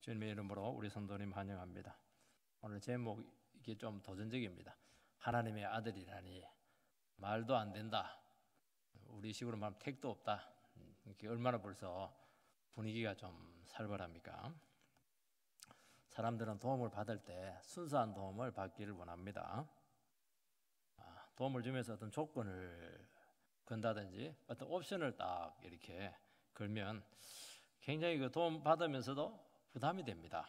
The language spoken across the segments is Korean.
주님의 이름으로 우리 성도님 환영합니다. 오늘 제목 이게 좀 도전적입니다. 하나님의 아들이라니 말도 안 된다. 우리 식으로 말하면 택도 없다. 이게 얼마나 벌써 분위기가 좀 살벌합니까? 사람들은 도움을 받을 때 순수한 도움을 받기를 원합니다. 도움을 주면서 어떤 조건을 건다든지 어떤 옵션을 딱 이렇게 걸면 굉장히 그 도움 받으면서도 부담이 됩니다.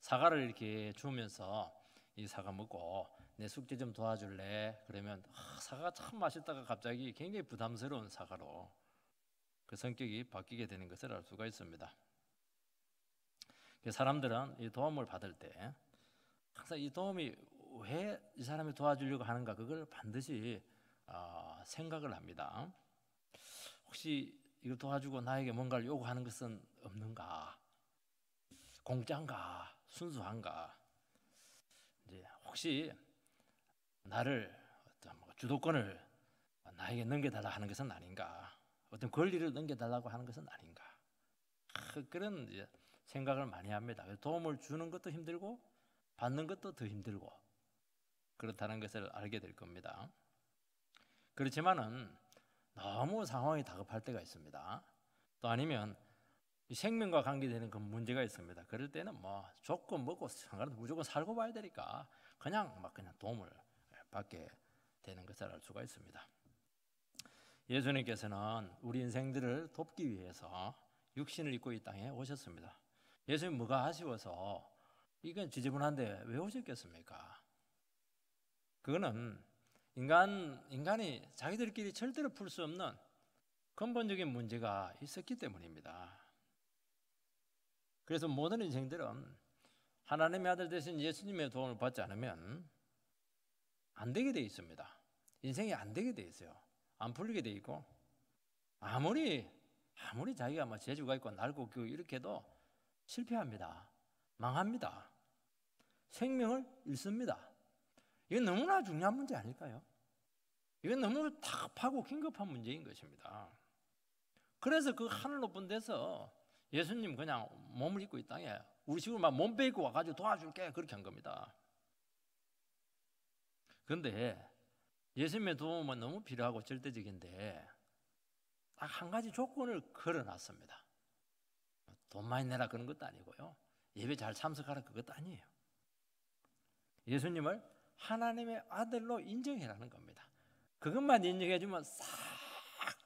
사과를 이렇게 주면서 이 사과 먹고 내 숙제 좀 도와줄래? 그러면 사과가 참 맛있다가 갑자기 굉장히 부담스러운 사과로 그 성격이 바뀌게 되는 것을 알 수가 있습니다. 사람들은 이 도움을 받을 때 항상 이 도움이 왜 이 사람이 도와주려고 하는가 그걸 반드시 생각을 합니다. 혹시 이거 도와주고 나에게 뭔가를 요구하는 것은 없는가? 공짜인가? 순수한가? 이제 혹시 나를 어떤 주도권을 나에게 넘겨달라 하는 것은 아닌가? 어떤 권리를 넘겨달라고 하는 것은 아닌가? 그런 이제 생각을 많이 합니다. 도움을 주는 것도 힘들고 받는 것도 더 힘들고 그렇다는 것을 알게 될 겁니다. 그렇지만은 너무 상황이 다급할 때가 있습니다. 또 아니면 생명과 관계되는 그 문제가 있습니다. 그럴 때는 뭐 조건 먹고 상관없이 무조건 살고 봐야 되니까 그냥 도움을 받게 되는 것을 알 수가 있습니다. 예수님께서는 우리 인생들을 돕기 위해서 육신을 입고 이 땅에 오셨습니다. 예수님 뭐가 아쉬워서 이건 지저분한데 왜 오셨겠습니까? 그거는 인간이 자기들끼리 절대로 풀 수 없는 근본적인 문제가 있었기 때문입니다. 그래서 모든 인생들은 하나님의 아들 되신 예수님의 도움을 받지 않으면 안 되게 돼 있습니다. 인생이 안 되게 돼 있어요. 안 풀리게 돼 있고 아무리 자기가 재주가 있고 날고 그 이렇게 해도 실패합니다. 망합니다. 생명을 잃습니다. 이건 너무나 중요한 문제 아닐까요? 이건 너무 답하고 긴급한 문제인 것입니다. 그래서 그 하늘 높은 데서 예수님 그냥 몸을 입고 이 땅에 우리 식으로 막 몸 빼입고 와가지고 도와줄게 그렇게 한 겁니다. 그런데 예수님의 도움은 너무 필요하고 절대적인데 딱 한 가지 조건을 걸어놨습니다. 돈 많이 내라 그런 것도 아니고요. 예배 잘 참석하라 그것도 아니에요. 예수님을 하나님의 아들로 인정해라는 겁니다. 그것만 인정해주면 싹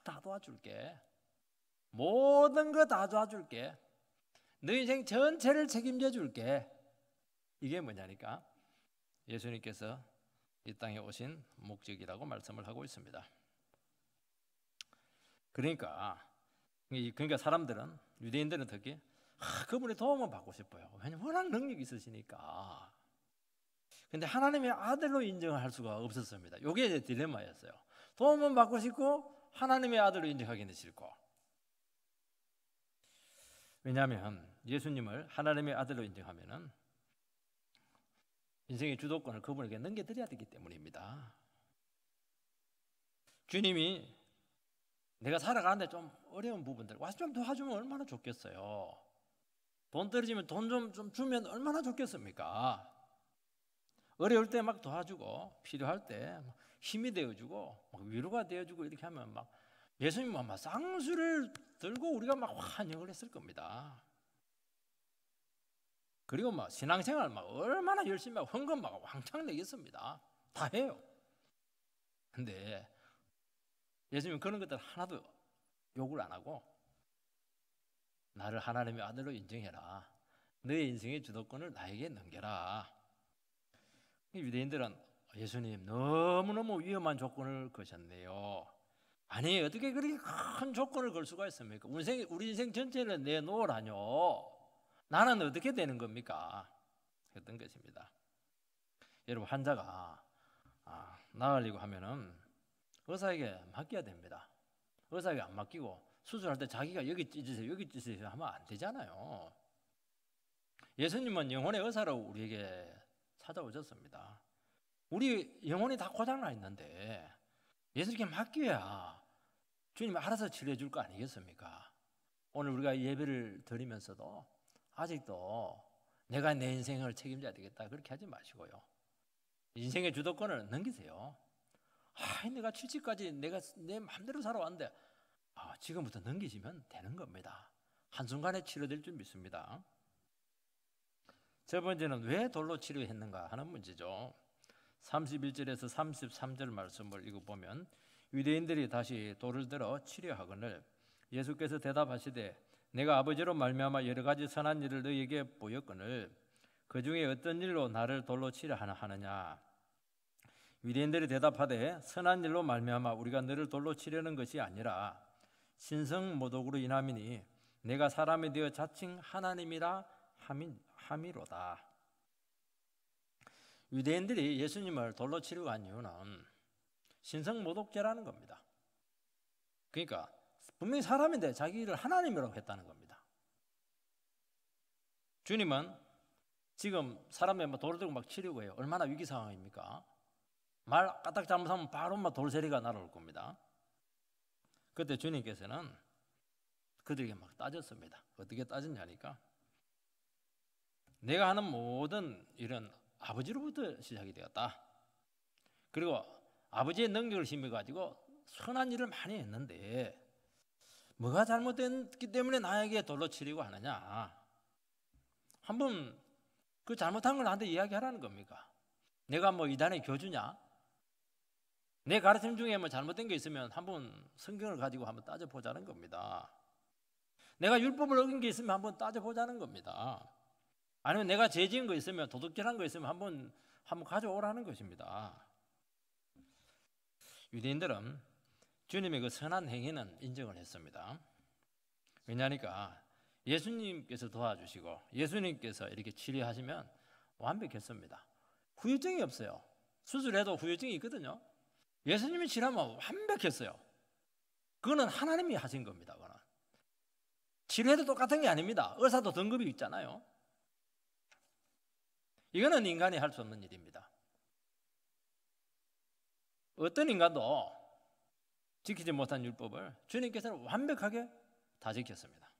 다 도와줄게. 모든 거 다 도와줄게. 너 인생 전체를 책임져 줄게. 이게 뭐냐니까 예수님께서 이 땅에 오신 목적이라고 말씀을 하고 있습니다. 그러니까 사람들은 유대인들은 특히 그분의 도움을 받고 싶어요. 왜냐하면 워낙 능력이 있으시니까. 근데 하나님의 아들로 인정을 할 수가 없었습니다. 이게 이제 딜레마였어요. 도움은 받고 싶고 하나님의 아들로 인정하기는 싫고. 왜냐하면 예수님을 하나님의 아들로 인정하면은 인생의 주도권을 그분에게 넘겨드려야 되기 때문입니다. 주님이 내가 살아가는데 좀 어려운 부분들 와서 좀 도와주면 얼마나 좋겠어요. 돈 떨어지면 돈 좀 주면 얼마나 좋겠습니까? 어려울 때 막 도와주고 필요할 때 힘이 되어주고 위로가 되어주고 이렇게 하면 예수님은 막 쌍수를 들고 우리가 막 환영을 했을 겁니다. 그리고 신앙생활 얼마나 열심히 하고 헌금 왕창 내겠습니다. 다 해요. 근데 예수님은 그런 것들 하나도 요구를 안 하고 나를 하나님의 아들로 인정해라. 너의 인생의 주도권을 나에게 넘겨라. 유대인들은 예수님 너무너무 위험한 조건을 거셨네요. 아니 어떻게 그렇게 큰 조건을 걸 수가 있습니까? 우리 인생 전체를 내놓으라뇨. 나는 어떻게 되는 겁니까? 했던 것입니다. 여러분 환자가 나으려고 하면은 의사에게 맡겨야 됩니다. 의사에게 안 맡기고 수술할 때 자기가 여기 찢으세요 하면 안 되잖아요. 예수님은 영혼의 의사로 우리에게 찾아오셨습니다. 우리 영혼이 다 고장나 있는데 예수님께 맡겨야 주님이 알아서 치료해 줄 거 아니겠습니까? 오늘 우리가 예배를 드리면서도 아직도 내가 내 인생을 책임져야 되겠다 그렇게 하지 마시고요. 인생의 주도권을 넘기세요. 내가 70까지 내가 내 마음대로 살아왔는데 지금부터 넘기시면 되는 겁니다. 한순간에 치료될 줄 믿습니다. 첫 번째는 왜 돌로 치료했는가 하는 문제죠. 31절에서 33절 말씀을 읽어보면 유대인들이 다시 돌을 들어 치료하거늘 예수께서 대답하시되 내가 아버지로 말미암아 여러 가지 선한 일을 너희에게 보였거늘 그 중에 어떤 일로 나를 돌로 치료하느냐. 유대인들이 대답하되 선한 일로 말미암아 우리가 너를 돌로 치려는 것이 아니라 신성모독으로 인함이니 내가 사람이 되어 자칭 하나님이라 함이로다. 유대인들이 예수님을 돌로 치려고 한 이유는 신성모독죄라는 겁니다. 그러니까 분명히 사람인데 자기를 하나님이라고 했다는 겁니다. 주님은 지금 사람의 돌을 들고 막 치려고 해요. 얼마나 위기 상황입니까? 말 까딱 잘못하면 바로 돌세리가 날아올 겁니다. 그때 주님께서는 그들에게 막 따졌습니다. 어떻게 따졌냐니까 내가 하는 모든 일은 아버지로부터 시작이 되었다. 그리고 아버지의 능력을 힘입어가지고 선한 일을 많이 했는데 뭐가 잘못됐기 때문에 나에게 돌로 치려고 하느냐. 한번 그 잘못한 걸 나한테 이야기하라는 겁니까? 내가 이단의 교주냐? 내 가르침 중에 잘못된 게 있으면 한번 성경을 가지고 한번 따져보자는 겁니다. 내가 율법을 어긴 게 있으면 한번 따져보자는 겁니다. 아니면 내가 죄 지은 거 있으면 도둑질한 거 있으면 한번 가져오라는 것입니다. 유대인들은 주님의 그 선한 행위는 인정을 했습니다. 왜냐하니까 예수님께서 도와주시고 예수님께서 이렇게 치료하시면 완벽했습니다. 후유증이 없어요. 수술해도 후유증이 있거든요. 예수님이 치료하면 완벽했어요. 그거는 하나님이 하신 겁니다. 그거는. 치료해도 똑같은 게 아닙니다. 의사도 등급이 있잖아요. 이거는 인간이 할 수 없는 일입니다. 어떤 인간도 지키지 못한 율법을 주님께서는 완벽하게 다 지켰습니다.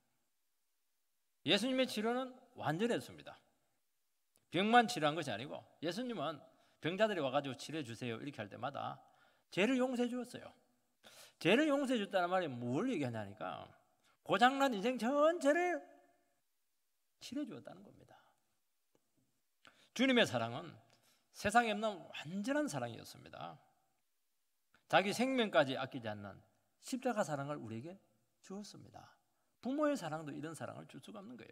예수님의 치료는 완전했습니다. 병만 치료한 것이 아니고 예수님은 병자들이 와가지고 치료해 주세요 이렇게 할 때마다 죄를 용서해 주었어요. 죄를 용서해 줬다는 말이 뭘 얘기하냐니까 고장난 인생 전체를 치료해 주었다는 겁니다. 주님의 사랑은 세상에 없는 완전한 사랑이었습니다. 자기 생명까지 아끼지 않는 십자가 사랑을 우리에게 주었습니다. 부모의 사랑도 이런 사랑을 줄 수가 없는 거예요.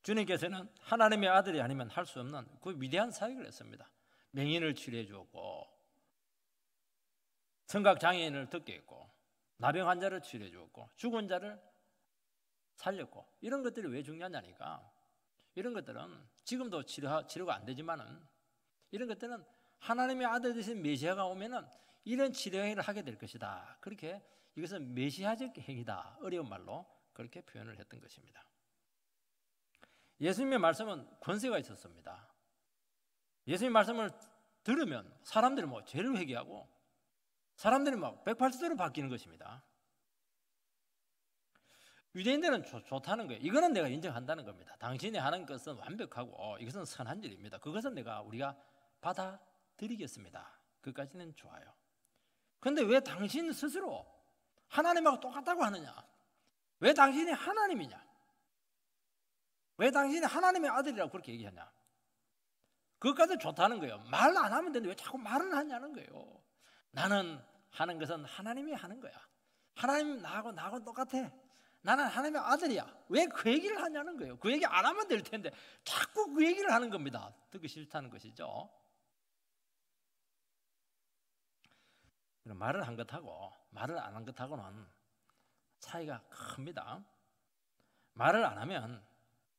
주님께서는 하나님의 아들이 아니면 할 수 없는 그 위대한 사역을 했습니다. 맹인을 치료해 주었고 청각장애인을 듣게 했고 나병 환자를 치료해 주었고 죽은 자를 살렸고 이런 것들이 왜 중요하냐니까 이런 것들은 지금도 치료가 안 되지만은 이런 것들은 하나님의 아들 되신 메시아가 오면은 이런 치료 행위를 하게 될 것이다. 그렇게 이것은 메시아적 행위다. 어려운 말로 그렇게 표현을 했던 것입니다. 예수님의 말씀은 권세가 있었습니다. 예수님의 말씀을 들으면 사람들이 죄를 회개하고 사람들이 180도로 바뀌는 것입니다. 유대인들은 좋다는 거예요. 이거는 내가 인정한다는 겁니다. 당신이 하는 것은 완벽하고 이것은 선한 일입니다. 그것은 우리가 받아들이겠습니다. 그까지는 좋아요. 그런데 왜 당신 스스로 하나님하고 똑같다고 하느냐? 왜 당신이 하나님이냐? 왜 당신이 하나님의 아들이라고 그렇게 얘기하냐? 그것까지 좋다는 거예요. 말 안 하면 되는데 왜 자꾸 말을 하냐는 거예요. 나는 하는 것은 하나님이 하는 거야. 하나님 나하고 똑같아. 나는 하나님의 아들이야. 왜 그 얘기를 하냐는 거예요. 그 얘기 안 하면 될 텐데 자꾸 그 얘기를 하는 겁니다. 듣기 싫다는 것이죠. 말을 한 것하고 말을 안 한 것하고는 차이가 큽니다. 말을 안 하면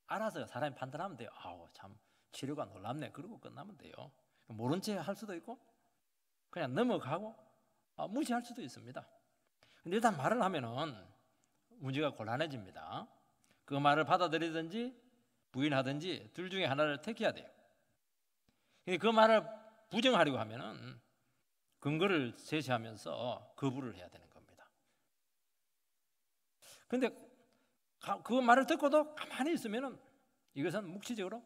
알아서 사람이 판단하면 돼요. 참 치료가 놀랍네. 그러고 끝나면 돼요. 모른 채 할 수도 있고 그냥 넘어가고 무시할 수도 있습니다. 근데 일단 말을 하면은 문제가 곤란해집니다. 그 말을 받아들이든지 부인하든지 둘 중에 하나를 택해야 돼요. 근데 그 말을 부정하려고 하면은 근거를 제시하면서 거부를 해야 되는 겁니다. 근데 그 말을 듣고도 가만히 있으면은 이것은 묵시적으로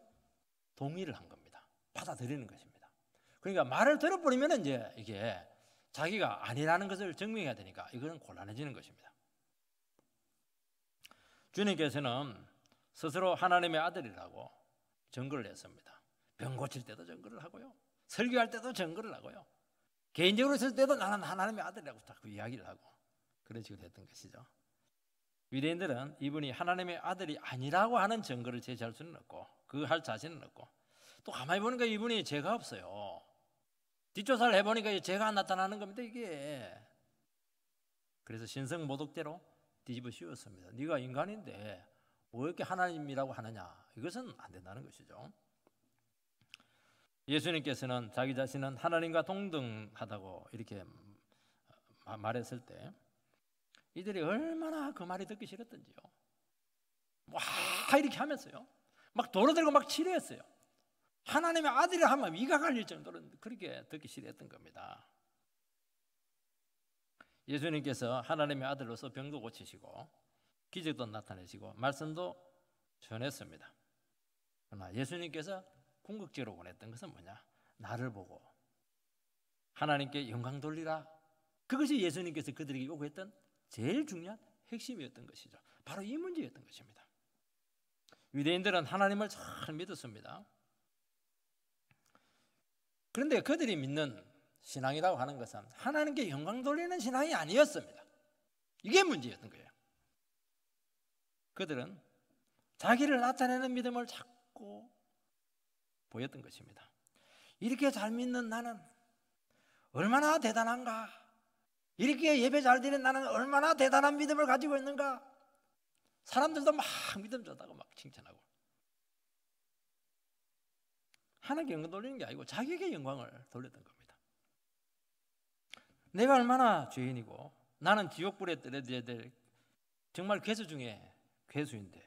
동의를 한 겁니다. 받아들이는 것입니다. 그러니까 말을 들어버리면 이제 이게 자기가 아니라는 것을 증명해야 되니까 이거는 곤란해지는 것입니다. 주님께서는 스스로 하나님의 아들이라고 증거를 했습니다. 병 고칠 때도 증거를 하고요, 설교할 때도 증거를 하고요, 개인적으로 있을 때도 나는 하나님의 아들이라고 자꾸 이야기를 하고 그런 식으로 했던 것이죠. 유대인들은 이분이 하나님의 아들이 아니라고 하는 증거를 제시할 수는 없고 그 할 자신은 없고, 또 가만히 보니까 이분이 죄가 없어요. 뒷조사를 해보니까 죄가 나타나는 겁니다, 이게. 그래서 신성모독죄로 뒤집어 씌웠습니다. 네가 인간인데 왜 이렇게 하나님이라고 하느냐, 이것은 안 된다는 것이죠. 예수님께서는 자기 자신은 하나님과 동등하다고 이렇게 말했을 때 이들이 얼마나 그 말이 듣기 싫었던지요. 와 이렇게 하면서요, 막 돌아들고 막 치료했어요. 하나님의 아들이 하면 이가 갈릴 정도로 그렇게 듣기 싫어했던 겁니다. 예수님께서 하나님의 아들로서 병도 고치시고 기적도 나타내시고 말씀도 전했습니다. 그러나 예수님께서 궁극적으로 원했던 것은 뭐냐? 나를 보고 하나님께 영광 돌리라. 그것이 예수님께서 그들에게 요구했던 제일 중요한 핵심이었던 것이죠. 바로 이 문제였던 것입니다. 유대인들은 하나님을 잘 믿었습니다. 그런데 그들이 믿는 신앙이라고 하는 것은 하나님께 영광 돌리는 신앙이 아니었습니다. 이게 문제였던 거예요. 그들은 자기를 나타내는 믿음을 자꾸 보였던 것입니다. 이렇게 잘 믿는 나는 얼마나 대단한가, 이렇게 예배 잘 드리는 나는 얼마나 대단한 믿음을 가지고 있는가. 사람들도 막 믿음 좋다고 막 칭찬하고. 하나님께 영광 돌리는 게 아니고 자기에게 영광을 돌렸던 겁니다. 내가 얼마나 죄인이고 나는 지옥불에 떨어져야 될 정말 괴수 중에 괴수인데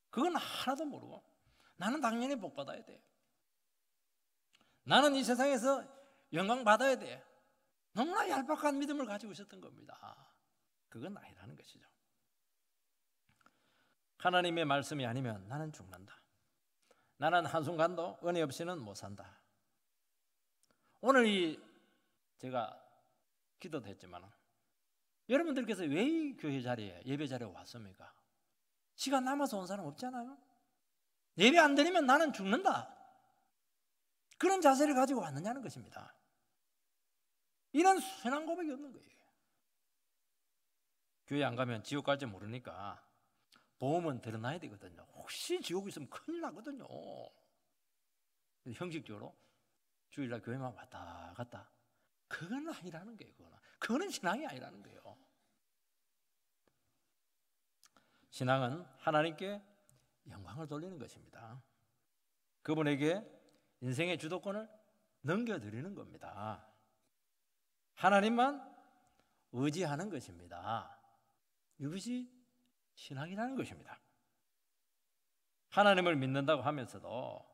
그건 하나도 모르고 나는 당연히 복 받아야 돼, 나는 이 세상에서 영광 받아야 돼, 너무나 얄팍한 믿음을 가지고 있었던 겁니다. 그건 아니라는 것이죠. 하나님의 말씀이 아니면 나는 죽는다, 나는 한순간도 은혜 없이는 못 산다. 오늘 제가 기도도 했지만 여러분들께서 왜 이 교회 자리에 예배 자리에 왔습니까? 시간 남아서 온 사람 없잖아요. 예배 안 드리면 나는 죽는다, 그런 자세를 가지고 왔느냐는 것입니다. 이런 순한 고백이 없는 거예요. 교회 안 가면 지옥 갈지 모르니까 도움은 드러나야 되거든요. 혹시 지옥에 있으면 큰일 나거든요. 형식적으로 주일날 교회만 왔다 갔다, 그건 아니라는 거예요. 그거는 신앙이 아니라는 거예요. 신앙은 하나님께 영광을 돌리는 것입니다. 그분에게 인생의 주도권을 넘겨드리는 겁니다. 하나님만 의지하는 것입니다. 이것이 신앙이라는 것입니다. 하나님을 믿는다고 하면서도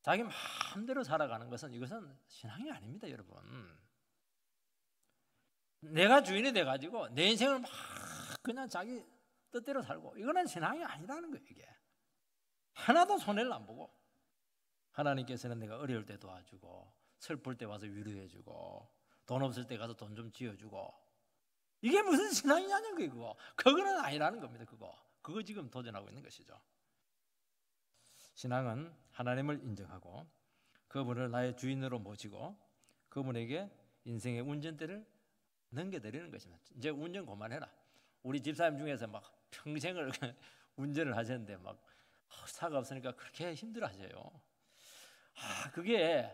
자기 마음대로 살아가는 것은 이것은 신앙이 아닙니다, 여러분. 내가 주인이 돼가지고 내 인생을 막 그냥 자기 뜻대로 살고, 이거는 신앙이 아니라는 거예요. 이게 하나도 손해를 안 보고 하나님께서는 내가 어려울 때 도와주고 슬플 때 와서 위로해주고 돈 없을 때 가서 돈 좀 쥐어주고, 이게 무슨 신앙이냐는 거예요. 그거는 아니라는 겁니다. 그거 지금 도전하고 있는 것이죠. 신앙은 하나님을 인정하고 그분을 나의 주인으로 모시고 그분에게 인생의 운전대를 넘겨드리는 것입니다. 이제 운전 그만해라. 우리 집사님 중에서 막 평생을 운전을 하셨는데 막 차가 없으니까 그렇게 힘들어하세요. 그게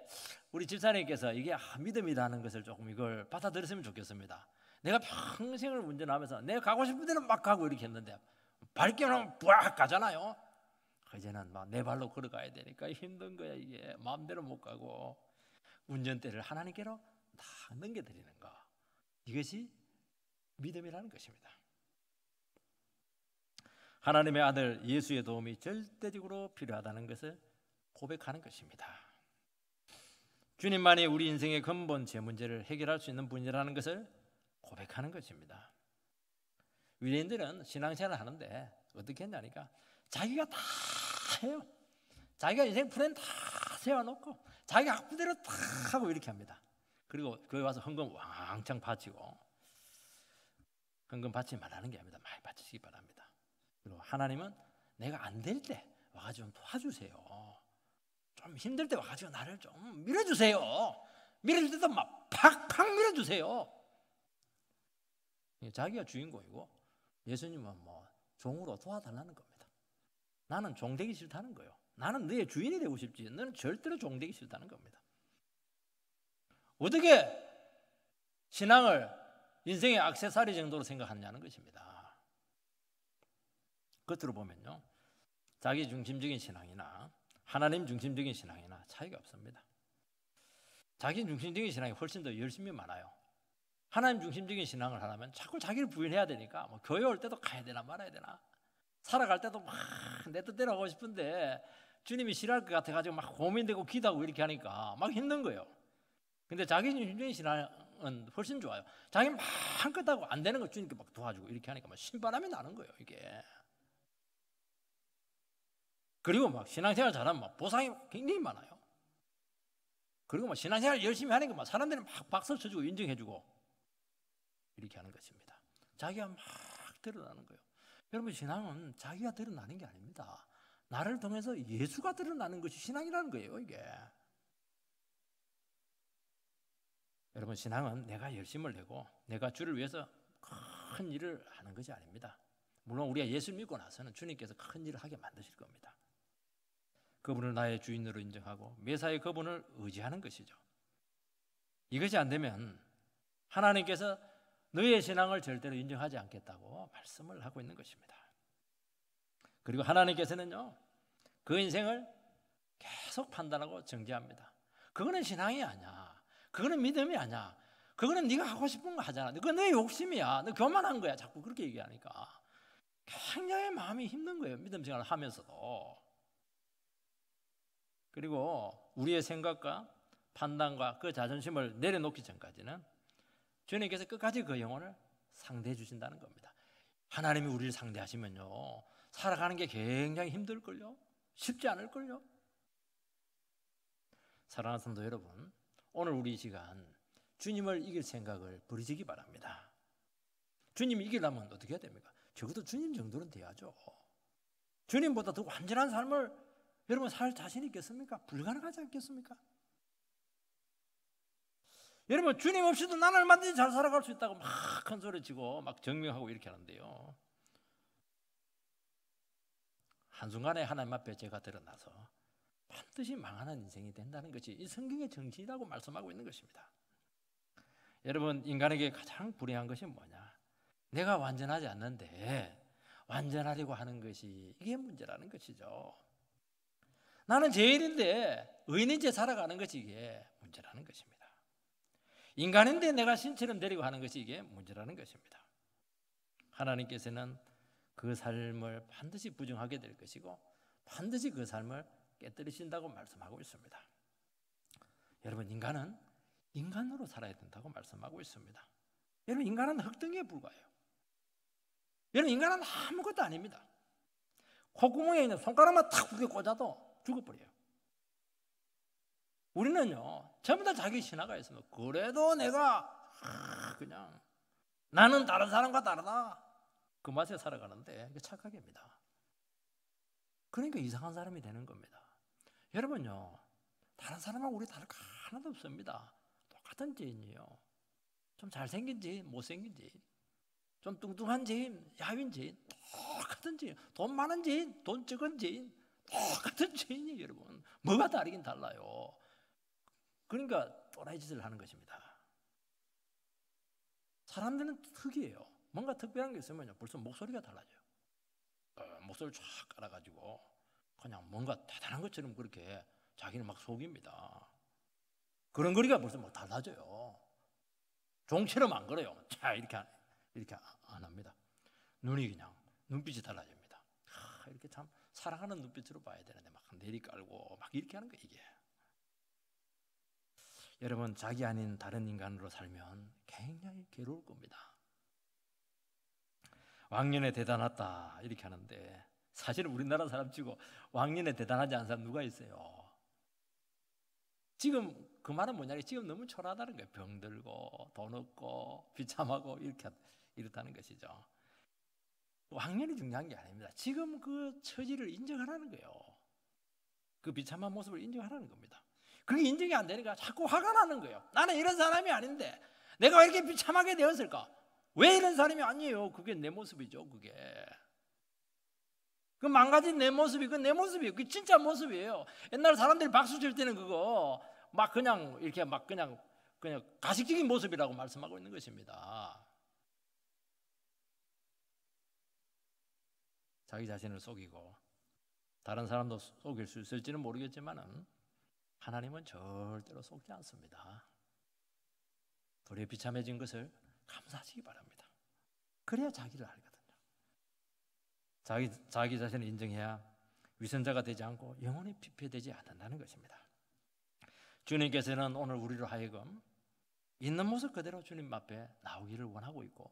우리 집사님께서 이게 믿음이라는 것을 조금 이걸 받아들였으면 좋겠습니다. 내가 평생을 운전하면서 내가 가고 싶은 데는 막 가고 이렇게 했는데 발견하면 부악 가잖아요. 이제는 막 내 발로 걸어가야 되니까 힘든 거야. 이게 마음대로 못 가고 운전대를 하나님께로 다 넘겨드리는 거, 이것이 믿음이라는 것입니다. 하나님의 아들 예수의 도움이 절대적으로 필요하다는 것을 고백하는 것입니다. 주님만이 우리 인생의 근본 제 문제를 해결할 수 있는 분이라는 것을 고백하는 것입니다. 유대인들은 신앙생활을 하는데 어떻게 했냐니까 자기가 다 해요. 자기가 인생 플랜 다 세워놓고 자기가 학부대로 다 하고 이렇게 합니다. 그리고 교회 와서 헌금 왕창 바치고, 헌금 바치지 말라는 게 아닙니다. 많이 바치시기 바랍니다. 그리고 하나님은 내가 안 될 때 와가지고 좀 도와주세요. 좀 힘들 때 와가지고 나를 좀 밀어주세요. 밀어줄 때도 막 팍팍 밀어주세요. 자기가 주인공이고 예수님은 뭐 종으로 도와달라는 겁니다. 나는 종 되기 싫다는 거예요. 나는 너의 주인이 되고 싶지 너는 절대로 종 되기 싫다는 겁니다. 어떻게 신앙을 인생의 액세서리 정도로 생각하느냐는 것입니다. 겉으로 보면요, 자기 중심적인 신앙이나 하나님 중심적인 신앙이나 차이가 없습니다. 자기 중심적인 신앙이 훨씬 더 열심히 많아요. 하나님 중심적인 신앙을 하려면 자꾸 자기를 부인해야 되니까 뭐 교회 올 때도 가야 되나 말아야 되나, 살아갈 때도 막 내 뜻대로 하고 싶은데 주님이 싫어할 것 같아가지고 막 고민되고 기도하고 이렇게 하니까 막 힘든 거예요. 근데 자기 중심적인 신앙은 훨씬 좋아요. 자기 마음껏 하고 안 되는 거 주님께 막 도와주고 이렇게 하니까 막 신바람이 나는 거예요, 이게. 그리고 막 신앙생활 잘하면 막 보상이 굉장히 많아요. 그리고 막 신앙생활 열심히 하니까 막 사람들이 막 박수 쳐주고 인정해주고 이렇게 하는 것입니다. 자기가 막 드러나는 거예요. 여러분, 신앙은 자기가 드러나는 게 아닙니다. 나를 통해서 예수가 드러나는 것이 신앙이라는 거예요, 이게. 여러분, 신앙은 내가 열심을 내고 내가 주를 위해서 큰 일을 하는 것이 아닙니다. 물론 우리가 예수 믿고 나서는 주님께서 큰 일을 하게 만드실 겁니다. 그분을 나의 주인으로 인정하고 매사에 그분을 의지하는 것이죠. 이것이 안 되면 하나님께서 너의 신앙을 절대로 인정하지 않겠다고 말씀을 하고 있는 것입니다. 그리고 하나님께서는요, 그 인생을 계속 판단하고 정죄합니다. 그거는 신앙이 아니야. 그거는 믿음이 아니야. 그거는 네가 하고 싶은 거 하잖아. 그건 너의 욕심이야. 너 교만한 거야. 자꾸 그렇게 얘기하니까 굉장히 마음이 힘든 거예요, 믿음 생활을 하면서도. 그리고 우리의 생각과 판단과 그 자존심을 내려놓기 전까지는 주님께서 끝까지 그 영혼을 상대해 주신다는 겁니다. 하나님이 우리를 상대하시면요, 살아가는 게 굉장히 힘들걸요? 쉽지 않을걸요? 사랑하는 성도 여러분, 오늘 우리 이 시간 주님을 이길 생각을 버리시기 바랍니다. 주님 이기려면 어떻게 해야 됩니까? 적어도 주님 정도는 돼야죠. 주님보다 더 완전한 삶을 여러분 살 자신 있겠습니까? 불가능하지 않겠습니까? 여러분, 주님 없이도 나는 얼마든지 잘 살아갈 수 있다고 막 큰 소리 치고 막 증명하고 이렇게 하는데요, 한순간에 하나님 앞에 제가 드러나서 반드시 망하는 인생이 된다는 것이 이 성경의 정신이라고 말씀하고 있는 것입니다. 여러분, 인간에게 가장 불행한 것이 뭐냐? 내가 완전하지 않는데 완전하려고 하는 것이, 이게 문제라는 것이죠. 나는 죄인인데 의인인 채 살아가는 것이 이게 문제라는 것입니다. 인간인데 내가 신처럼 되려고 하는 것이 이게 문제라는 것입니다. 하나님께서는 그 삶을 반드시 부정하게 될 것이고 반드시 그 삶을 깨뜨리신다고 말씀하고 있습니다. 여러분, 인간은 인간으로 살아야 된다고 말씀하고 있습니다. 여러분, 인간은 흙덩이에 불과해요. 여러분, 인간은 아무것도 아닙니다. 콧구멍에 있는 손가락만 탁 두개 꽂아도 죽어버려요. 우리는요, 전부 다 자기 신화가 있습니다. 그래도 내가 그냥 나는 다른 사람과 다르다, 그 맛에 살아가는데 이게 착각입니다. 그러니까 이상한 사람이 되는 겁니다. 여러분요, 다른 사람하고 우리 다를 거 하나도 없습니다. 똑같은 죄인이에요. 좀 잘생긴 죄인, 못생긴 죄인, 좀 뚱뚱한 죄인, 야윈 죄인, 똑같은 죄인, 돈 많은 죄인, 돈 적은 죄인, 똑같은 죄인이에요. 여러분, 뭐가 다르긴 달라요. 그러니까 또라이 짓을 하는 것입니다. 사람들은 특이해요. 뭔가 특별한 게 있으면 벌써 목소리가 달라져요. 목소리를 쫙 깔아가지고 그냥 뭔가 대단한 것처럼 그렇게 자기는 막 속입니다. 그런 거리가 벌써 막 달라져요. 종처럼 안 그래요. 자, 이렇게 안 합니다. 눈이 그냥 눈빛이 달라집니다. 이렇게 참 사랑하는 눈빛으로 봐야 되는데 막 내리깔고 막 이렇게 하는 거예요, 이게. 여러분, 자기 아닌 다른 인간으로 살면 굉장히 괴로울 겁니다. 왕년에 대단하다 이렇게 하는데 사실은 우리나라 사람 치고 왕년에 대단하지 않은 사람 누가 있어요? 지금 그 말은 뭐냐? 지금 너무 초라하다는 거예요. 병들고 돈 없고 비참하고 이렇다는 것이죠. 왕년이 중요한 게 아닙니다. 지금 그 처지를 인정하라는 거예요. 그 비참한 모습을 인정하라는 겁니다. 그게 인정이 안 되니까 자꾸 화가 나는 거예요. 나는 이런 사람이 아닌데 내가 왜 이렇게 비참하게 되었을까? 왜 이런 사람이 아니에요? 그게 내 모습이죠. 그게 그 망가진 내 모습이 그 내 모습이에요. 그게 진짜 모습이에요. 옛날 사람들이 박수 칠 때는 그거 막 그냥 이렇게 막 그냥 가식적인 모습이라고 말씀하고 있는 것입니다. 자기 자신을 속이고 다른 사람도 속일 수 있을지는 모르겠지만은 하나님은 절대로 속지 않습니다. 도리어 비참해진 것을 감사하시기 바랍니다. 그래야 자기를 알거든요. 자기 자신을 인정해야 위선자가 되지 않고 영원히 피폐되지 않는다는 것입니다. 주님께서는 오늘 우리로 하여금 있는 모습 그대로 주님 앞에 나오기를 원하고 있고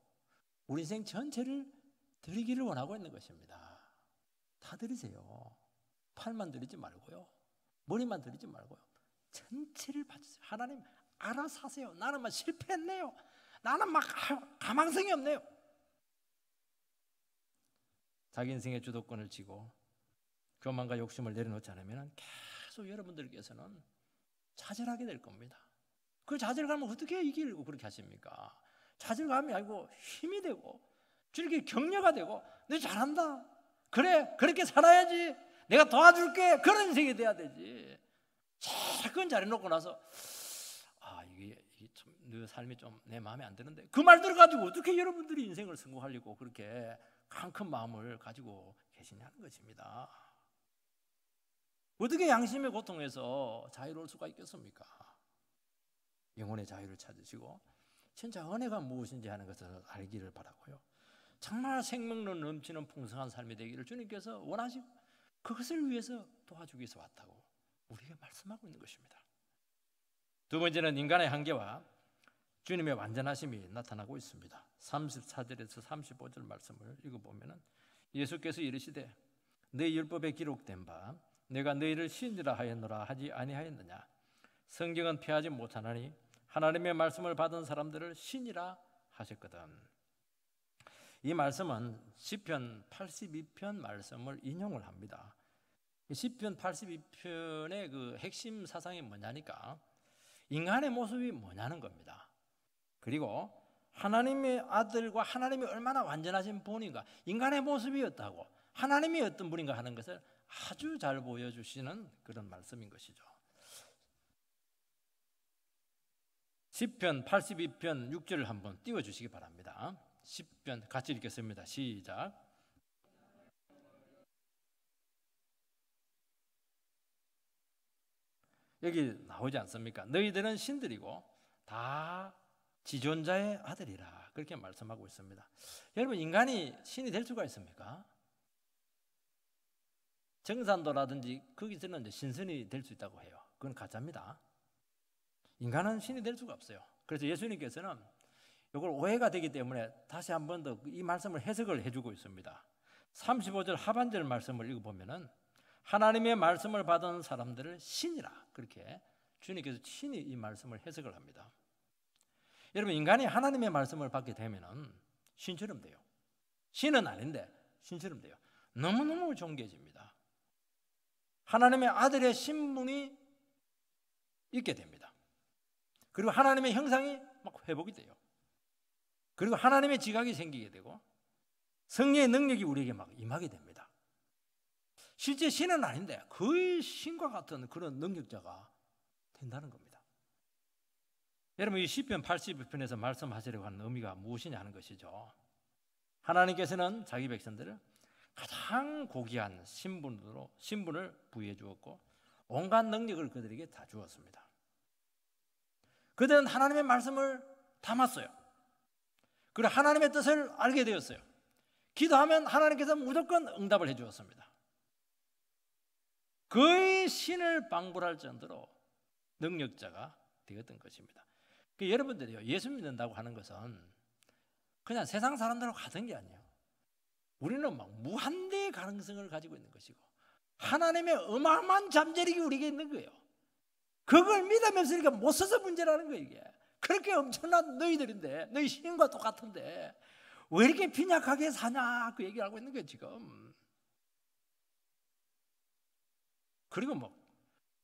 우리 인생 전체를 드리기를 원하고 있는 것입니다. 다 드리세요. 팔만 드리지 말고요. 머리만 드리지 말고요. 전체를 받으세요. 하나님 알아서 하세요. 나는 막 실패했네요. 나는 막 가망성이 없네요. 자기 인생의 주도권을 쥐고 교만과 욕심을 내려놓지 않으면 계속 여러분들께서는 좌절하게 될 겁니다. 그 좌절감을 어떻게 이기려고 그렇게 하십니까? 좌절감이 아니고 힘이 되고 주님께 격려가 되고 너 잘한다. 그래 그렇게 살아야지. 내가 도와줄게. 그런 인생이 돼야 되지. 그건 잘해놓고 나서 이게 좀 너 삶이 좀 내 마음에 안 드는데 그 말 들어가지고 어떻게 여러분들이 인생을 성공하려고 그렇게 큰 마음을 가지고 계시냐는 것입니다. 어떻게 양심의 고통에서 자유로울 수가 있겠습니까? 영혼의 자유를 찾으시고 진짜 은혜가 무엇인지 하는 것을 알기를 바라고요. 정말 생명력 넘치는 풍성한 삶이 되기를 주님께서 원하시고 그것을 위해서 도와주기 위해서 왔다고 우리에게 말씀하고 있는 것입니다. 두 번째는 인간의 한계와 주님의 완전하심이 나타나고 있습니다. 34절에서 35절 말씀을 읽어보면 예수께서 이르시되 내 율법에 기록된 바 내가 너희를 신이라 하였노라 하지 아니하였느냐. 성경은 피하지 못하나니 하나님의 말씀을 받은 사람들을 신이라 하셨거든. 이 말씀은 시편 82편 말씀을 인용을 합니다. 시편 82편의 그 핵심 사상이 뭐냐니까 인간의 모습이 뭐냐는 겁니다. 그리고 하나님의 아들과 하나님이 얼마나 완전하신 분인가, 인간의 모습이었다고 하나님이 어떤 분인가 하는 것을 아주 잘 보여주시는 그런 말씀인 것이죠. 시편 82편 6절을 한번 띄워주시기 바랍니다. 시편 같이 읽겠습니다. 시작. 여기 나오지 않습니까? 너희들은 신들이고 다 지존자의 아들이라 그렇게 말씀하고 있습니다. 여러분 인간이 신이 될 수가 있습니까? 정산도라든지 거기서는 이제 신선이 될 수 있다고 해요. 그건 가짜입니다. 인간은 신이 될 수가 없어요. 그래서 예수님께서는 이걸 오해가 되기 때문에 다시 한 번 더 이 말씀을 해석을 해주고 있습니다. 35절 하반절 말씀을 읽어보면은 하나님의 말씀을 받은 사람들을 신이라 그렇게 주님께서 친히 이 말씀을 해석을 합니다. 여러분 인간이 하나님의 말씀을 받게 되면은 신처럼 돼요. 신은 아닌데 신처럼 돼요. 너무너무 존귀해집니다. 하나님의 아들의 신분이 있게 됩니다. 그리고 하나님의 형상이 막 회복이 돼요. 그리고 하나님의 지각이 생기게 되고 성령의 능력이 우리에게 막 임하게 됩니다. 실제 신은 아닌데 거의 신과 같은 그런 능력자가 된다는 겁니다. 여러분 이 시편 82편에서 말씀하시려고 하는 의미가 무엇이냐 하는 것이죠. 하나님께서는 자기 백성들을 가장 고귀한 신분을 부여해 주었고 온갖 능력을 그들에게 다 주었습니다. 그들은 하나님의 말씀을 담았어요. 그리고 하나님의 뜻을 알게 되었어요. 기도하면 하나님께서 무조건 응답을 해 주었습니다. 거의 신을 방불할 정도로 능력자가 되었던 것입니다. 여러분들이요 예수 믿는다고 하는 것은 그냥 세상 사람들하고 같은 게 아니에요. 우리는 막 무한대의 가능성을 가지고 있는 것이고 하나님의 어마어마한 잠재력이 우리에게 있는 거예요. 그걸 믿으면서 못 써서 문제라는 거예요. 이게 그렇게 엄청난 너희들인데 너희 신과 똑같은데 왜 이렇게 빈약하게 사냐 그 얘기를 하고 있는 거예요 지금. 그리고 뭐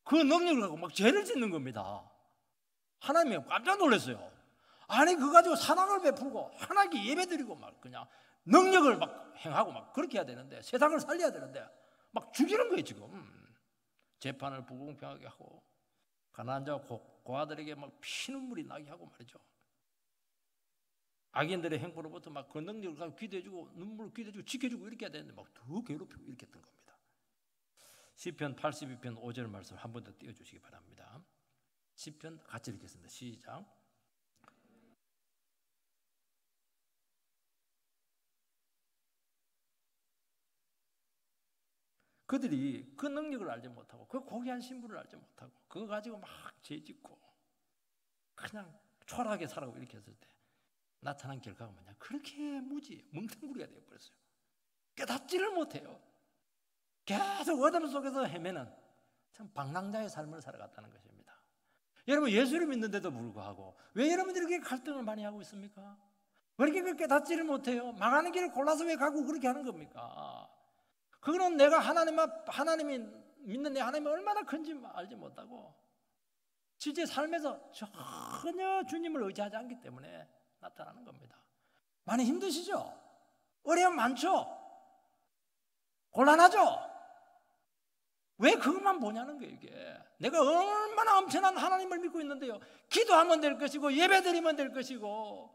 그 능력을 갖고 막 죄를 짓는 겁니다. 하나님이 깜짝 놀랐어요. 아니 그거 가지고 사랑을 베풀고 하나님께 예배드리고 막 그냥 능력을 막 행하고 막 그렇게 해야 되는데 세상을 살려야 되는데 막 죽이는 거예요 지금. 재판을 불공평하게 하고 가난한 자와 고아들에게 막 피눈물이 나게 하고 말이죠. 악인들의 행보로부터 막 그 능력을 가지고 기대해주고 눈물을 기대해주고 지켜주고 이렇게 해야 되는데 막 더 괴롭히고 이렇게 했던 겁니다. 시편 82편 5절 말씀 한 번 더 띄워주시기 바랍니다. 시편 같이 읽겠습니다. 시작. 그들이 그 능력을 알지 못하고 그 고귀한 신분을 알지 못하고 그거 가지고 막 죄짓고 그냥 초라하게 살아가고 이렇게 했을 때 나타난 결과가 뭐냐? 그렇게 무지 뭉텅구리가 되어버렸어요. 깨닫지를 못해요. 계속 어둠 속에서 헤매는 참 방랑자의 삶을 살아갔다는 것입니다. 여러분 예수를 믿는데도 불구하고 왜 여러분들이 이렇게 갈등을 많이 하고 있습니까? 왜 이렇게 깨닫지를 못해요? 망하는 길을 골라서 왜 가고 그렇게 하는 겁니까? 그거는 내가 하나님이 믿는 내 하나님이 얼마나 큰지 알지 못하고 실제 삶에서 전혀 주님을 의지하지 않기 때문에 나타나는 겁니다. 많이 힘드시죠? 어려움 많죠? 곤란하죠? 왜 그것만 보냐는 거예요. 이게 내가 얼마나 엄청난 하나님을 믿고 있는데요, 기도하면 될 것이고 예배드리면 될 것이고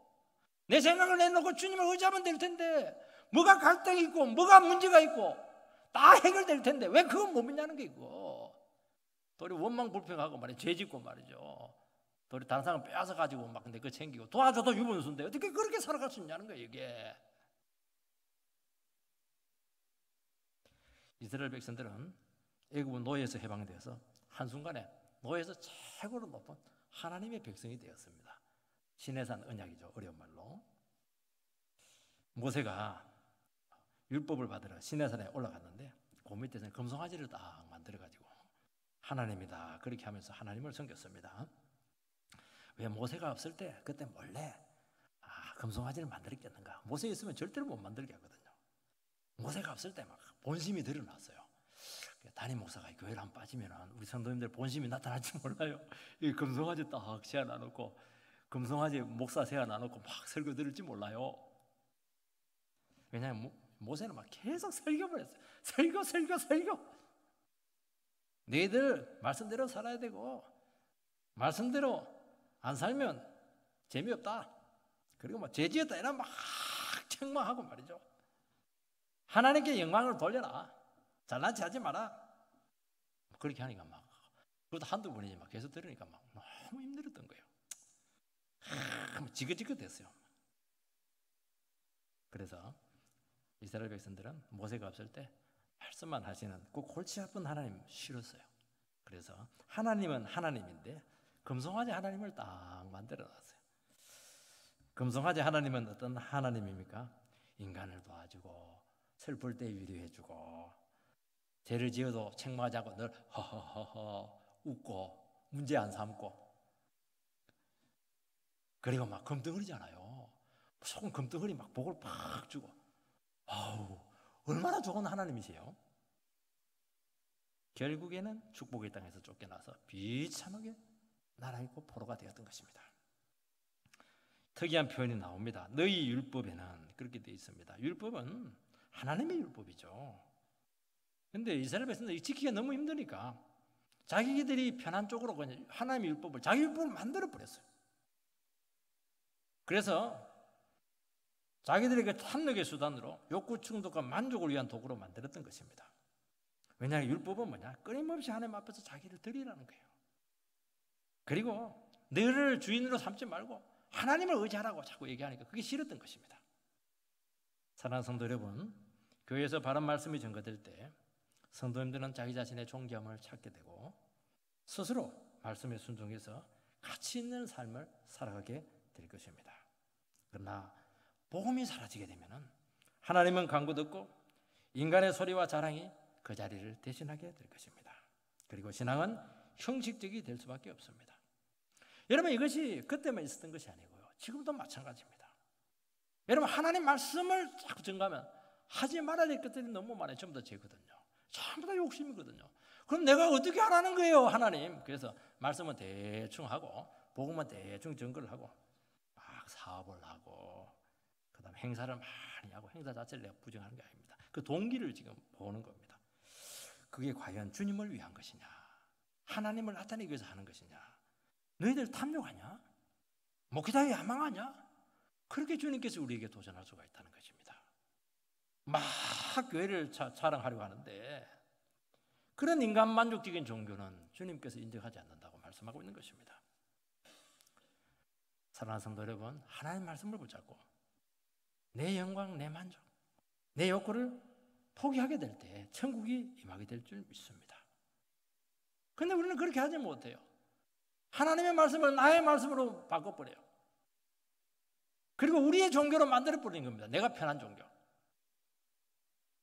내 생각을 내놓고 주님을 의지하면 될 텐데 뭐가 갈등이 있고 뭐가 문제가 있고 다 해결될 텐데 왜 그건 못 믿냐는 게 이거. 도리 원망불평하고 말이죠. 죄짓고 말이죠. 도리 다른 사람 빼앗아 가지고 막 내 거 챙기고 도와줘도 유분수인데 어떻게 그렇게 살아갈 수 있냐는 거예요. 이게 이스라엘 백성들은 애굽 노예에서 해방되어서 한순간에 노예에서 최고로 높은 하나님의 백성이 되었습니다. 시내산 언약이죠. 어려운 말로. 모세가 율법을 받으러 시내산에 올라갔는데 그 밑에서는 금송아지를 딱 만들어가지고 하나님이다 그렇게 하면서 하나님을 섬겼습니다. 왜 모세가 없을 때 그때 몰래 금송아지를 만들었겠는가? 모세 있으면 절대로 못 만들게 하거든요. 모세가 없을 때 막 본심이 드러났어요. 담임 목사가 교회를 한 빠지면 우리 성도님들 본심이 나타날지 몰라요. 이 금송아지 딱 세워놔놓고 금송아지 목사 세워놔놓고 막 설교 들을지 몰라요. 왜냐하면 모세는 막 계속 설교를 했어요. 설교. 너희들 말씀대로 살아야 되고 말씀대로 안 살면 재미없다. 그리고 막 죄지었다 이런 막 책망하고 말이죠. 하나님께 영광을 돌려라. 잘난 체 하지 마라. 그렇게 하니까 막 그것도 한두 번이지 막 계속 들으니까 막 너무 힘들었던 거예요. 지긋지긋했어요. 그래서 이스라엘 백성들은 모세가 없을 때 말씀만 하시는 그 골치 아픈 하나님 싫었어요. 그래서 하나님은 하나님인데 금송아지 하나님을 딱 만들어놨어요. 금송아지 하나님은 어떤 하나님입니까? 인간을 도와주고 슬플 때 위로해주고 죄를 지어도 책망하지 않고 늘 허허허허 웃고 문제 안 삼고 그리고 막 금덩어리잖아요. 속은 금덩어리 막 복을 팍 주고 아우 얼마나 좋은 하나님이세요. 결국에는 축복의 땅에서 쫓겨나서 비참하게 나라 있고 포로가 되었던 것입니다. 특이한 표현이 나옵니다. 너희 율법에는 그렇게 되어 있습니다. 율법은 하나님의 율법이죠. 그런데 이스라엘 백성들이 지키기가 너무 힘드니까 자기들이 편한 쪽으로 그냥 하나님의 율법을 자기 율법을 만들어 버렸어요. 그래서 자기들에게 탐욕의 수단으로 욕구 충족과 만족을 위한 도구로 만들었던 것입니다. 왜냐하면 율법은 뭐냐? 끊임없이 하나님 앞에서 자기를 드리라는 거예요. 그리고 너를 주인으로 삼지 말고 하나님을 의지하라고 자꾸 얘기하니까 그게 싫었던 것입니다. 사랑하는 성도 여러분, 교회에서 바른 말씀이 전가될 때 성도님들은 자기 자신의 존귀함을 찾게 되고 스스로 말씀에 순종해서 가치 있는 삶을 살아가게 될 것입니다. 그러나 복음이 사라지게 되면 하나님은 강구듣고 인간의 소리와 자랑이 그 자리를 대신하게 될 것입니다. 그리고 신앙은 형식적이 될 수밖에 없습니다. 여러분, 이것이 그때만 있었던 것이 아니고요, 지금도 마찬가지입니다. 여러분, 하나님 말씀을 자꾸 증가하면 하지 말아야 될 것들이 너무 많아요. 전부 다 죄거든요. 전부 다 욕심이거든요. 그럼 내가 어떻게 하라는 거예요, 하나님? 그래서 말씀은 대충 하고 복음은 대충 증거를 하고 막 사업을 하고 그다음 행사를 많이 하고, 행사 자체를 내가 부정하는 게 아닙니다. 그 동기를 지금 보는 겁니다. 그게 과연 주님을 위한 것이냐, 하나님을 나타내기 위해서 하는 것이냐, 너희들 탐욕하냐, 목회자에 야망하냐, 그렇게 주님께서 우리에게 도전할 수가 있다는 것입니다. 막 교회를 자랑하려고 하는데 그런 인간 만족적인 종교는 주님께서 인정하지 않는다고 말씀하고 있는 것입니다. 사랑하는 성도 여러분, 하나님의 말씀을 붙잡고 내 영광, 내 만족, 내 욕구를 포기하게 될 때 천국이 임하게 될 줄 믿습니다. 그런데 우리는 그렇게 하지 못해요. 하나님의 말씀을 나의 말씀으로 바꿔버려요. 그리고 우리의 종교로 만들어버리는 겁니다. 내가 편한 종교.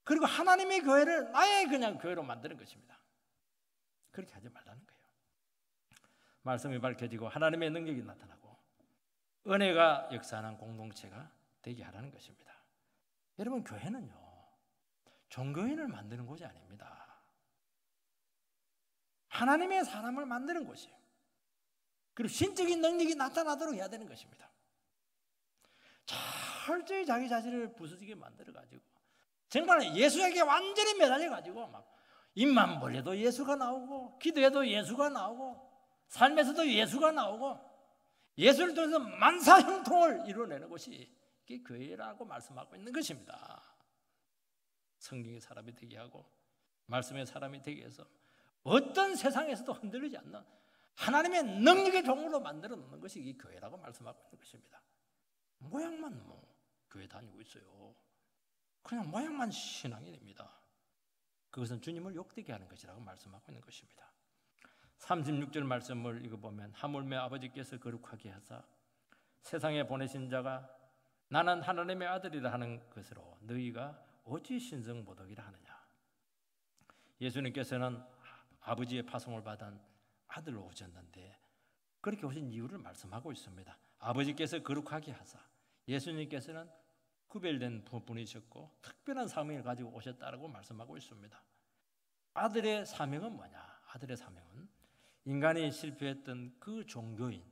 그리고 하나님의 교회를 나의 그냥 교회로 만드는 것입니다. 그렇게 하지 말라는 거예요. 말씀이 밝혀지고 하나님의 능력이 나타나고 은혜가 역사하는 공동체가 되게 하라는 것입니다. 여러분, 교회는요, 종교인을 만드는 곳이 아닙니다. 하나님의 사람을 만드는 곳이에요. 그리고 신적인 능력이 나타나도록 해야 되는 것입니다. 철저히 자기 자신을 부수지게 만들어가지고 정말 예수에게 완전히 매달려가지고 막 입만 벌려도 예수가 나오고 기도해도 예수가 나오고 삶에서도 예수가 나오고 예수를 통해서 만사형통을 이루어내는 것이 이게 교회라고 말씀하고 있는 것입니다. 성경의 사람이 되게 하고 말씀의 사람이 되게 해서 어떤 세상에서도 흔들리지 않는 하나님의 능력의 종으로 만들어 놓는 것이 이 교회라고 말씀하고 있는 것입니다. 모양만 교회 다니고 있어요. 그냥 모양만 신앙이 됩니다. 그것은 주님을 욕되게 하는 것이라고 말씀하고 있는 것입니다. 36절 말씀을 읽어보면 하물며 아버지께서 거룩하게 하사 세상에 보내신 자가 나는 하나님의 아들이라 하는 것으로 너희가 어찌 신성 모독이라 하느냐. 예수님께서는 아버지의 파송을 받은 아들로 오셨는데 그렇게 오신 이유를 말씀하고 있습니다. 아버지께서 거룩하게 하사 예수님께서는 구별된 분이셨고 특별한 사명을 가지고 오셨다고 말씀하고 있습니다. 아들의 사명은 뭐냐? 아들의 사명은 인간이 실패했던 그 종교인,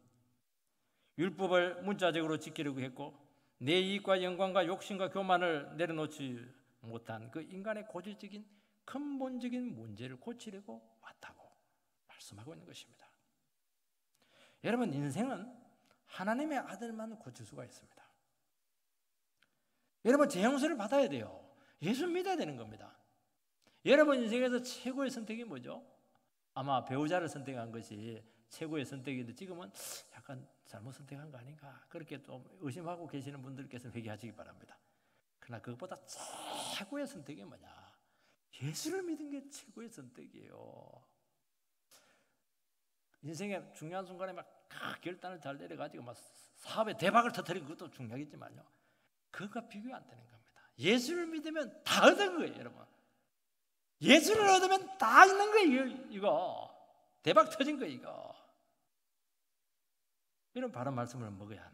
율법을 문자적으로 지키려고 했고 내 이익과 영광과 욕심과 교만을 내려놓지 못한 그 인간의 고질적인 근본적인 문제를 고치려고 왔다고 말씀하고 있는 것입니다. 여러분, 인생은 하나님의 아들만 고칠 수가 있습니다. 여러분, 재형설을 받아야 돼요. 예수 믿어야 되는 겁니다. 여러분 인생에서 최고의 선택이 뭐죠? 아마 배우자를 선택한 것이 최고의 선택인데 지금은 약간 잘못 선택한 거 아닌가, 그렇게 좀 의심하고 계시는 분들께서는 회개하시기 바랍니다. 그러나 그것보다 최고의 선택이 뭐냐? 예수를 믿은 게 최고의 선택이에요. 인생의 중요한 순간에 막 결단을 잘 내려가지고 막 사업에 대박을 터뜨리는 것도 중요하겠지만요, 그것과 비교 안 되는 겁니다. 예수를 믿으면 다 얻은 거예요, 여러분. 예수를 얻으면 다 있는 거예요, 이거. 대박 터진 거예요, 이거. 이런 바른 말씀을 먹어야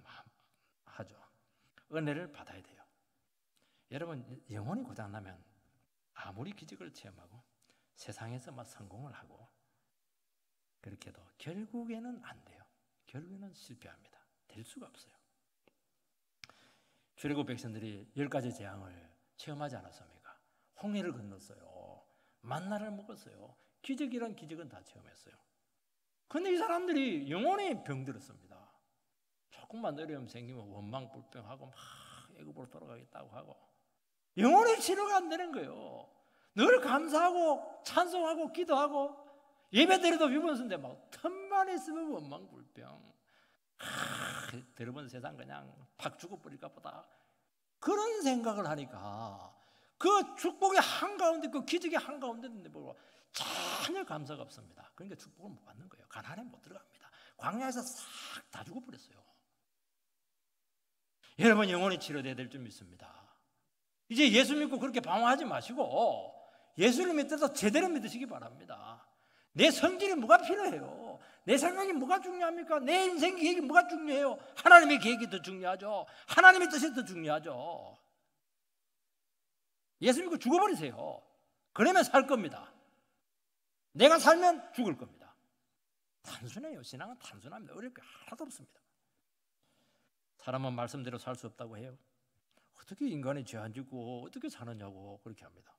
하죠. 은혜를 받아야 돼요. 여러분, 영혼이 고장나면 아무리 기적을 체험하고 세상에서 막 성공을 하고 그렇게 해도 결국에는 안 돼요. 결국에는 실패합니다. 될 수가 없어요. 출애굽 백성들이 10가지 재앙을 체험하지 않았습니까? 홍해를 건넜어요. 만나를 먹었어요. 기적이란 기적은 다 체험했어요. 그런데 이 사람들이 영원히 병들었습니다. 조금만 어려움 생기면 원망 불평하고 막 애굽으로 돌아가겠다고 하고 영원히 치료가 안 되는 거예요. 늘 감사하고 찬송하고 기도하고 예배드려도 위번수인데 막 틈만 있으면 원망 불평. 들어본 세상 그냥 팍 죽어버릴까 보다. 그런 생각을 하니까 그 축복의 한가운데, 그 기적의 한가운데인데 뭐 전혀 감사가 없습니다. 그러니까 축복을 못 받는 거예요. 가나안에 못 들어갑니다. 광야에서 싹 다 죽어버렸어요. 여러분, 영혼이 치료돼야 될 줄 믿습니다. 이제 예수 믿고 그렇게 방황하지 마시고 예수를 믿어서 제대로 믿으시기 바랍니다. 내 성질이 뭐가 필요해요? 내 생각이 뭐가 중요합니까? 내 인생 계획이 뭐가 중요해요? 하나님의 계획이 더 중요하죠. 하나님의 뜻이 더 중요하죠. 예수 믿고 죽어버리세요. 그러면 살 겁니다. 내가 살면 죽을 겁니다. 단순해요. 신앙은 단순합니다. 어려울 게 하나도 없습니다. 사람은 말씀대로 살 수 없다고 해요. 어떻게 인간이 죄 안 짓고 어떻게 사느냐고 그렇게 합니다.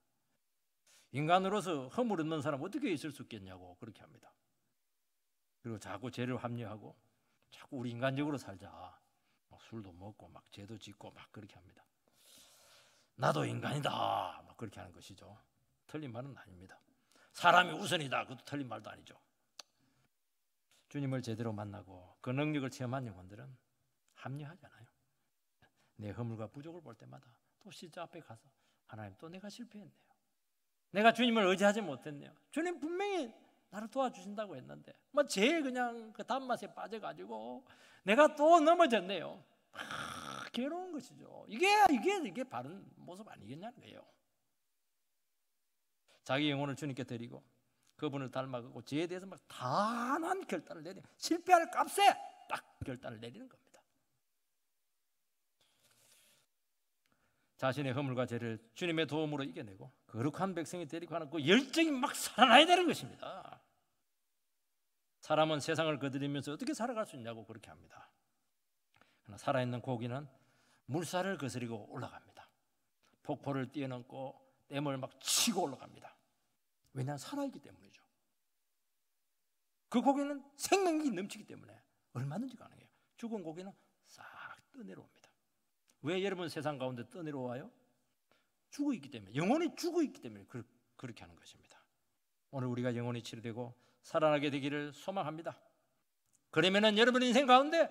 인간으로서 허물 없는 사람 어떻게 있을 수 있겠냐고 그렇게 합니다. 그리고 자꾸 죄를 합리화하고 자꾸 우리 인간적으로 살자. 막 술도 먹고 막 죄도 짓고 막 그렇게 합니다. 나도 인간이다. 막 그렇게 하는 것이죠. 틀린 말은 아닙니다. 사람이 우선이다. 그것도 틀린 말도 아니죠. 주님을 제대로 만나고 그 능력을 체험한 영혼들은 합리화하잖아요. 내 허물과 부족을 볼 때마다 또 십자 앞에 가서 하나님 또 내가 실패했네요. 내가 주님을 의지하지 못했네요. 주님 분명히 나를 도와주신다고 했는데 뭐 제일 그냥 그 단맛에 빠져가지고 내가 또 넘어졌네요. 괴로운 것이죠. 이게 바른 모습 아니겠냐는 거예요. 자기 영혼을 주님께 드리고 그분을 닮아가고 죄에 대해서 막 단한 결단을 내리는, 실패할 값에 딱 결단을 내리는 겁니다. 자신의 허물과 죄를 주님의 도움으로 이겨내고 거룩한 백성이 되리고 하는 그 열정이 막 살아나야 되는 것입니다. 사람은 세상을 거느리면서 어떻게 살아갈 수 있냐고 그렇게 합니다. 그러나 살아있는 고기는 물살을 거스리고 올라갑니다. 폭포를 뛰어넘고 댐을 막 치고 올라갑니다. 왜냐하면 살아있기 때문이죠. 그 고기는 생명력이 넘치기 때문에 얼마든지 가능해요. 죽은 고기는 싹 떠내려옵니다. 왜 여러분 세상 가운데 떠내려와요? 죽어 있기 때문에, 영혼이 죽어 있기 때문에 그렇게 하는 것입니다. 오늘 우리가 영혼이 치료되고 살아나게 되기를 소망합니다. 그러면은 여러분 인생 가운데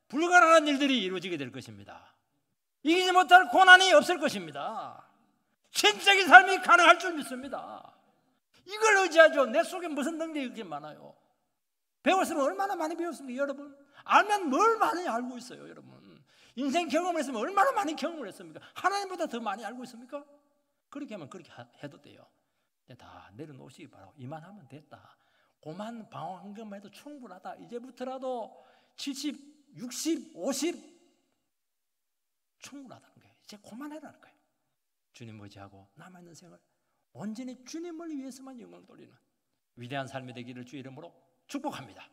불가능한 일들이 이루어지게 될 것입니다. 이기지 못할 고난이 없을 것입니다. 신적인 삶이 가능할 줄 믿습니다. 이걸 의지하죠. 내 속에 무슨 능력이 그렇게 많아요. 배웠으면 얼마나 많이 배웠습니까, 여러분? 알면 뭘 많이 알고 있어요, 여러분. 인생 경험을 했으면 얼마나 많이 경험을 했습니까? 하나님보다 더 많이 알고 있습니까? 그렇게 하면 그렇게 해도 돼요. 다 내려놓으시기 바라고. 이만하면 됐다. 고만 방황한 것만 해도 충분하다. 이제부터라도 70, 60, 50 충분하다는 거예요. 이제 그만해라는 거예요. 주님 의지하고 남아있는 생을 온전히 주님을 위해서만 영광 돌리는 위대한 삶이 되기를 주 이름으로 축복합니다.